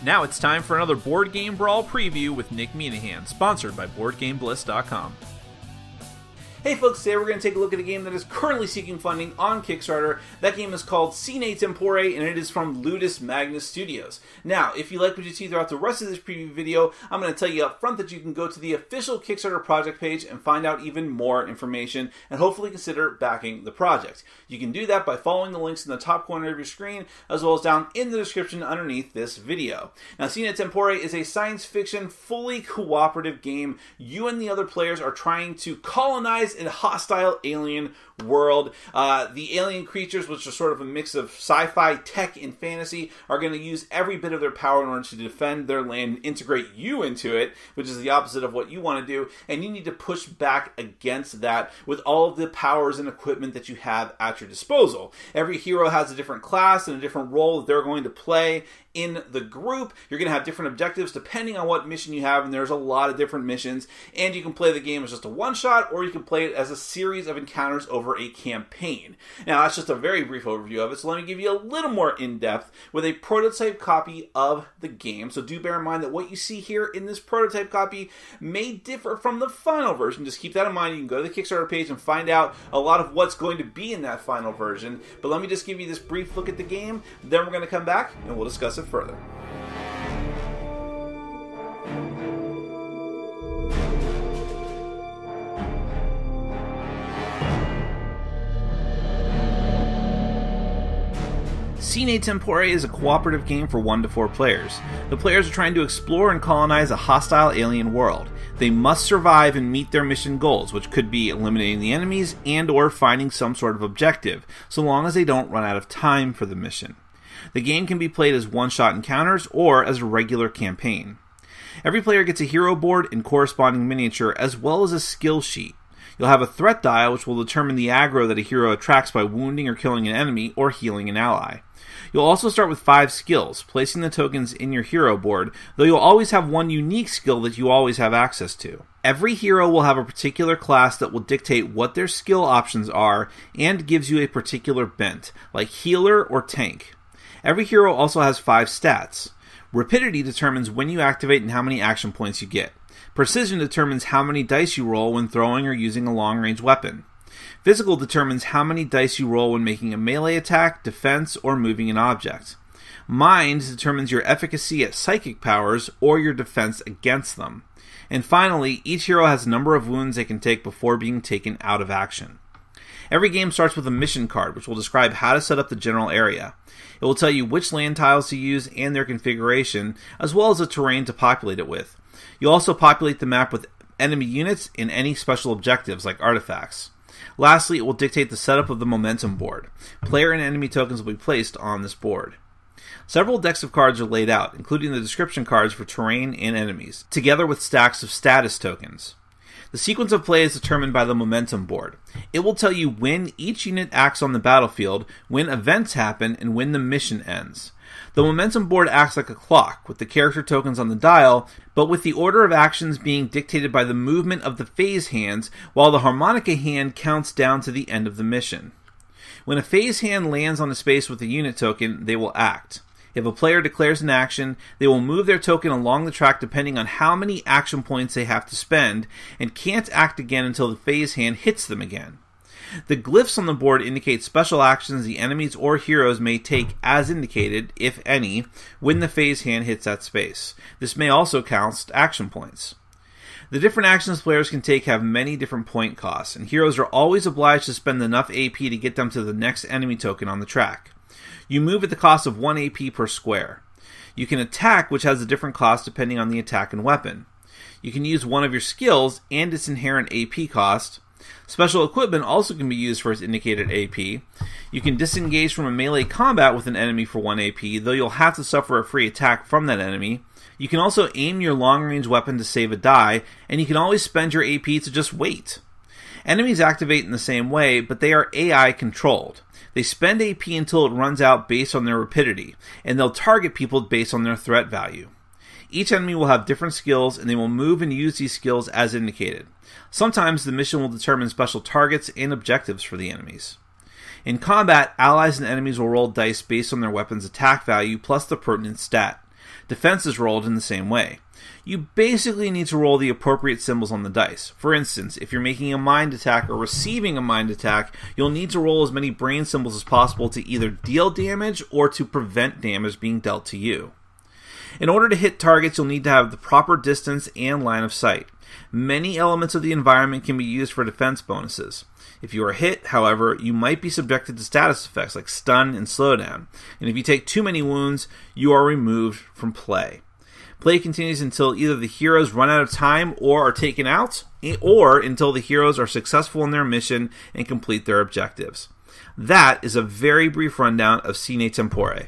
Now it's time for another Board Game Brawl preview with Nick Minahan, sponsored by BoardGameBliss.com. Hey folks, today we're going to take a look at a game that is currently seeking funding on Kickstarter. That game is called Sine, Tempore, and it is from Ludus Magnus Studios. Now, if you like what you see throughout the rest of this preview video, I'm going to tell you up front that you can go to the official Kickstarter project page and find out even more information, and hopefully consider backing the project. You can do that by following the links in the top corner of your screen, as well as down in the description underneath this video. Now, Sine Tempore is a science fiction, fully cooperative game. You and the other players are trying to colonize a hostile alien world. The alien creatures, which are sort of a mix of sci-fi, tech, and fantasy, are going to use every bit of their power in order to defend their land and integrate you into it, which is the opposite of what you want to do, and you need to push back against that with all of the powers and equipment that you have at your disposal. Every hero has a different class and a different role that they're going to play in the group. You're going to have different objectives depending on what mission you have, and there's a lot of different missions, and you can play the game as just a one-shot, or you can play it as a series of encounters over a campaign. Now, that's just a very brief overview of it, so let me give you a little more in-depth with a prototype copy of the game. So do bear in mind that what you see here in this prototype copy may differ from the final version. Just keep that in mind. You can go to the Kickstarter page and find out a lot of what's going to be in that final version, but let me just give you this brief look at the game, then we're going to come back and we'll discuss it further. Sine Tempore is a cooperative game for 1 to 4 players. The players are trying to explore and colonize a hostile alien world. They must survive and meet their mission goals, which could be eliminating the enemies and or finding some sort of objective, so long as they don't run out of time for the mission. The game can be played as one-shot encounters or as a regular campaign. Every player gets a hero board and corresponding miniature, as well as a skill sheet. You'll have a threat dial, which will determine the aggro that a hero attracts by wounding or killing an enemy or healing an ally. You'll also start with 5 skills, placing the tokens in your hero board, though you'll always have one unique skill that you always have access to. Every hero will have a particular class that will dictate what their skill options are and gives you a particular bent, like healer or tank. Every hero also has 5 stats. Rapidity determines when you activate and how many action points you get. Precision determines how many dice you roll when throwing or using a long-range weapon. Physical determines how many dice you roll when making a melee attack, defense, or moving an object. Mind determines your efficacy at psychic powers or your defense against them. And finally, each hero has a number of wounds they can take before being taken out of action. Every game starts with a mission card, which will describe how to set up the general area. It will tell you which land tiles to use and their configuration, as well as the terrain to populate it with. You'll also populate the map with enemy units and any special objectives like artifacts. Lastly, it will dictate the setup of the momentum board. Player and enemy tokens will be placed on this board. Several decks of cards are laid out, including the description cards for terrain and enemies, together with stacks of status tokens. The sequence of play is determined by the momentum board. It will tell you when each unit acts on the battlefield, when events happen, and when the mission ends. The momentum board acts like a clock, with the character tokens on the dial, but with the order of actions being dictated by the movement of the phase hands, while the harmonica hand counts down to the end of the mission. When a phase hand lands on a space with a unit token, they will act. If a player declares an action, they will move their token along the track depending on how many action points they have to spend, and can't act again until the phase hand hits them again. The glyphs on the board indicate special actions the enemies or heroes may take as indicated, if any, when the phase hand hits that space. This may also count action points. The different actions players can take have many different point costs, and heroes are always obliged to spend enough AP to get them to the next enemy token on the track. You move at the cost of 1 AP per square. You can attack, which has a different cost depending on the attack and weapon. You can use one of your skills and its inherent AP cost. Special equipment also can be used for its indicated AP. You can disengage from a melee combat with an enemy for 1 AP, though you'll have to suffer a free attack from that enemy. You can also aim your long-range weapon to save a die, and you can always spend your AP to just wait. Enemies activate in the same way, but they are AI controlled. They spend AP until it runs out based on their rapidity, and they'll target people based on their threat value. Each enemy will have different skills, and they will move and use these skills as indicated. Sometimes the mission will determine special targets and objectives for the enemies. In combat, allies and enemies will roll dice based on their weapon's attack value plus the pertinent stat. Defense is rolled in the same way. You basically need to roll the appropriate symbols on the dice. For instance, if you're making a mind attack or receiving a mind attack, you'll need to roll as many brain symbols as possible to either deal damage or to prevent damage being dealt to you. In order to hit targets, you'll need to have the proper distance and line of sight. Many elements of the environment can be used for defense bonuses. If you are hit, however, you might be subjected to status effects like stun and slowdown, and if you take too many wounds, you are removed from play. Play continues until either the heroes run out of time or are taken out, or until the heroes are successful in their mission and complete their objectives. That is a very brief rundown of Sine Tempore.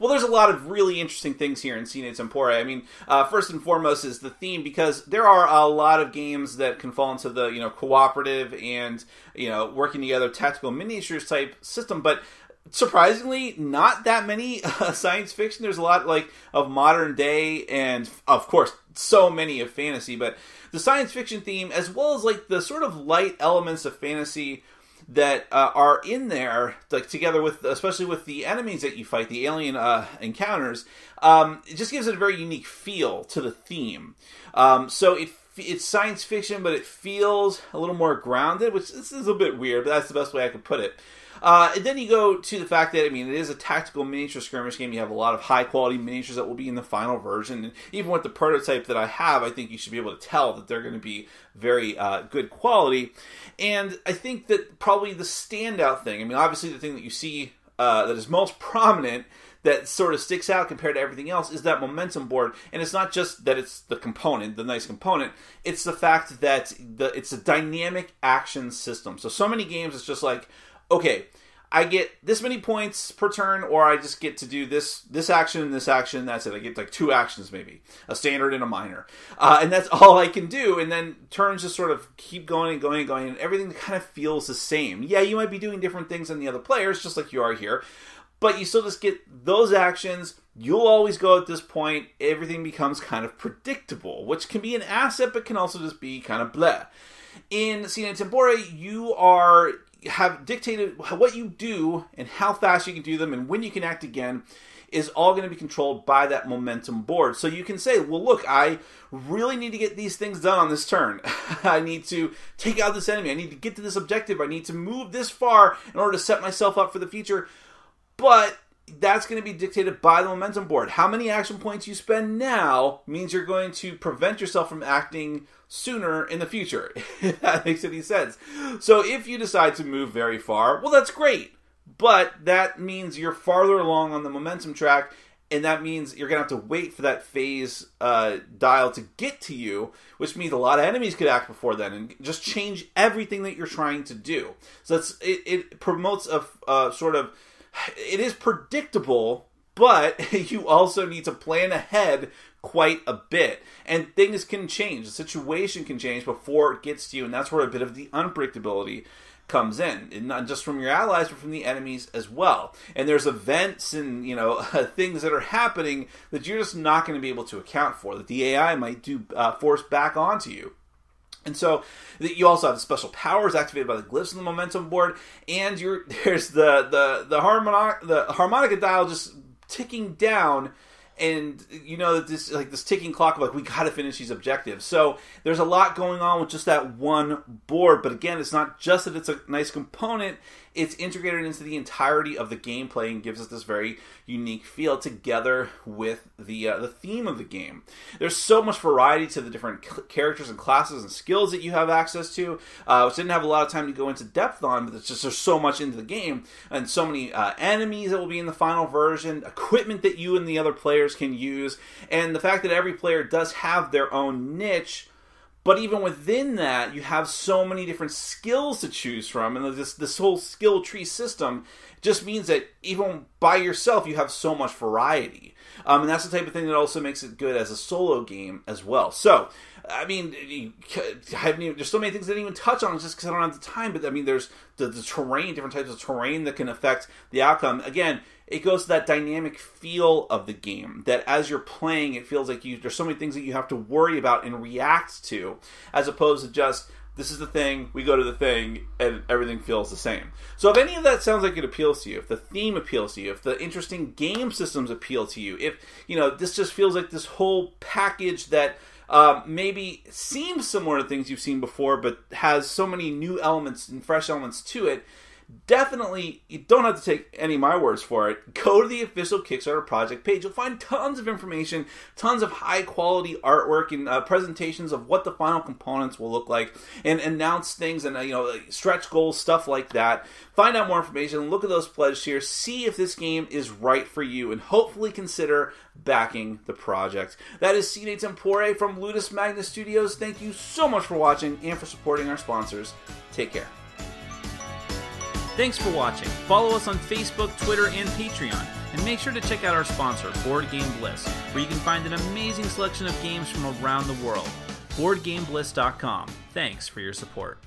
Well, there's a lot of really interesting things here in Sine Tempore. I mean, first and foremost is the theme, because there are a lot of games that can fall into the, cooperative and, working together tactical miniatures type system, but surprisingly, not that many science fiction. There's a lot of modern day and, of course, so many of fantasy. But the science fiction theme, as well as the sort of light elements of fantasy that are in there, together with, especially with the enemies that you fight, the alien encounters, it just gives it a very unique feel to the theme. So it's science fiction, but it feels a little more grounded, which is a bit weird, but that's the best way I could put it. And then you go to the fact that, it is a tactical miniature skirmish game. You have a lot of high-quality miniatures that will be in the final version. And even with the prototype that I have, I think you should be able to tell that they're going to be very good quality. And I think that probably the standout thing, obviously the thing that you see that is most prominent, that sort of sticks out compared to everything else, is that momentum board. And it's not just that it's the component, the nice component. It's the fact that it's a dynamic action system. So many games it's just okay, I get this many points per turn, or I just get to do this action and this action, that's it. I get 2 actions maybe, a standard and a minor. And that's all I can do, and then turns just sort of keep going and going and going, and everything kind of feels the same. Yeah, you might be doing different things than the other players, just like you are here, but you still just get those actions. You'll always go at this point. Everything becomes kind of predictable, which can be an asset, but can also just be kind of bleh. In Sine Tempore, you have dictated what you do and how fast you can do them and when you can act again is all going to be controlled by that momentum board. So you can say, well, look, I really need to get these things done on this turn. I need to take out this enemy. I need to get to this objective. I need to move this far in order to set myself up for the future. But that's going to be dictated by the momentum board. How many action points you spend now means you're going to prevent yourself from acting sooner in the future, if that makes any sense. So if you decide to move very far, well, that's great. But that means you're farther along on the momentum track, and that means you're going to have to wait for that phase dial to get to you, which means a lot of enemies could act before then and just change everything that you're trying to do. So it promotes a sort of... It is predictable, but you also need to plan ahead quite a bit. And things can change. The situation can change before it gets to you, and that's where a bit of the unpredictability comes in. And not just from your allies, but from the enemies as well. And there's events and, things that are happening that you're just not going to be able to account for, that the AI might force back onto you. And so you also have the special powers activated by the glyphs on the momentum board, and there's the harmonica dial just ticking down, and that this ticking clock of we got to finish these objectives. So there's a lot going on with just that one board. But again, it's not just that it's a nice component; it's integrated into the entirety of the gameplay and gives us this very unique feel together with the theme of the game. There's so much variety to the different characters and classes and skills that you have access to, which didn't have a lot of time to go into depth on, but there's so much into the game, and so many enemies that will be in the final version, equipment that you and the other players can use, and the fact that every player does have their own niche. But even within that, you have so many different skills to choose from, and this whole skill tree system just means that even by yourself, you have so much variety. And that's the type of thing that also makes it good as a solo game as well. So, there's so many things I didn't even touch on just because I don't have the time, but there's the terrain, different types of terrain that can affect the outcome. Again, it goes to that dynamic feel of the game, that as you're playing, it feels like there's so many things that you have to worry about and react to, as opposed to just this is the thing, we go to the thing, and everything feels the same. So if any of that sounds like it appeals to you, if the theme appeals to you, if the interesting game systems appeal to you, if, this just feels like this whole package that maybe seems similar to things you've seen before, but has so many new elements and fresh elements to it, definitely, you don't have to take any of my words for it. Go to the official Kickstarter project page. You'll find tons of information, tons of high-quality artwork and presentations of what the final components will look like, and announce things and stretch goals, stuff like that. Find out more information, look at those pledge tiers, see if this game is right for you, and hopefully consider backing the project. That is Sine Tempore from Ludus Magnus Studios. Thank you so much for watching and for supporting our sponsors. Take care. Thanks for watching. Follow us on Facebook, Twitter, and Patreon. And make sure to check out our sponsor, Board Game Bliss, where you can find an amazing selection of games from around the world. BoardGameBliss.com. Thanks for your support.